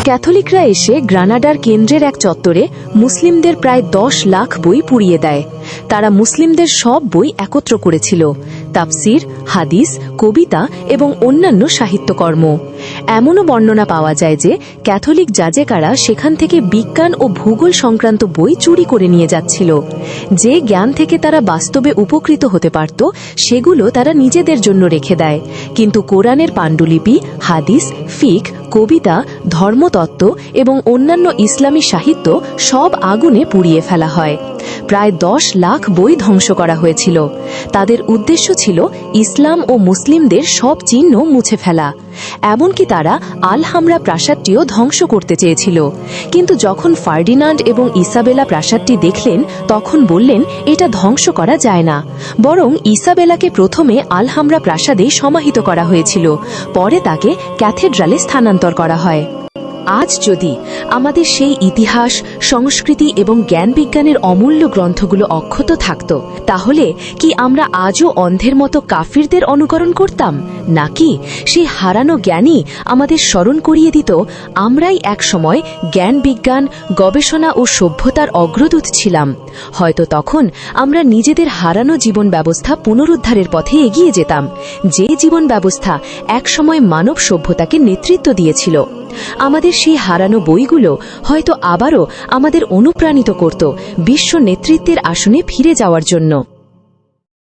ক্যাথলিকরা এসে গ্রানাডার কেন্দ্রের এক চত্বরে মুসলিমদের প্রায় 10 লাখ বই পুড়িয়ে দেয়। তারা মুসলিমদের সব বই একত্র করেছিল, তাফসির, হাদিস, কবিতা এবং অন্যান্য সাহিত্যকর্ম। এমনও বর্ণনা পাওয়া যায় যে ক্যাথলিক যাজকেরা সেখান থেকে বিজ্ঞান ও ভূগোল সংক্রান্ত বই চুরি করে নিয়ে যাচ্ছিল। যে জ্ঞান থেকে তারা বাস্তবে উপকৃত হতে পারত সেগুলো তারা নিজেদের জন্য রেখে দেয়, কিন্তু কোরআনের পাণ্ডুলিপি, হাদিস, ফিক, কবিতা, ধর্মতত্ত্ব এবং অন্যান্য ইসলামী সাহিত্য সব আগুনে পুড়িয়ে ফেলা হয়। প্রায় 10 লাখ বই ধ্বংস করা হয়েছিল। তাদের উদ্দেশ্য ছিল ইসলাম ও মুসলিমদের সব চিহ্ন মুছে ফেলা। এমনকি তারা আল-হামরা প্রাসাদটিও ধ্বংস করতে চেয়েছিল, কিন্তু যখন ফার্ডিনান্ড এবং ইসাবেলা প্রাসাদটি দেখলেন তখন বললেন এটা ধ্বংস করা যায় না, বরং ইসাবেলাকে প্রথমে আল-হামরা প্রাসাদে সমাহিত করা হয়েছিল, পরে তাকে ক্যাথেড্রালে স্থানান্তর করা হয়। আজ যদি আমাদের সেই ইতিহাস, সংস্কৃতি এবং জ্ঞান বিজ্ঞানের অমূল্য গ্রন্থগুলো অক্ষত থাকত, তাহলে কি আমরা আজও অন্ধের মতো কাফিরদের অনুকরণ করতাম, নাকি সেই হারানো জ্ঞানই আমাদের স্মরণ করিয়ে দিত আমরাই একসময় জ্ঞান বিজ্ঞান, গবেষণা ও সভ্যতার অগ্রদূত ছিলাম? হয়তো তখন আমরা নিজেদের হারানো জীবন ব্যবস্থা পুনরুদ্ধারের পথে এগিয়ে যেতাম, যে জীবন ব্যবস্থা একসময় মানব সভ্যতাকে নেতৃত্ব দিয়েছিল। আমাদের সেই হারানো বইগুলো হয়তো আবারও আমাদের অনুপ্রাণিত করত বিশ্ব নেতৃত্বের আসনে ফিরে যাওয়ার জন্য।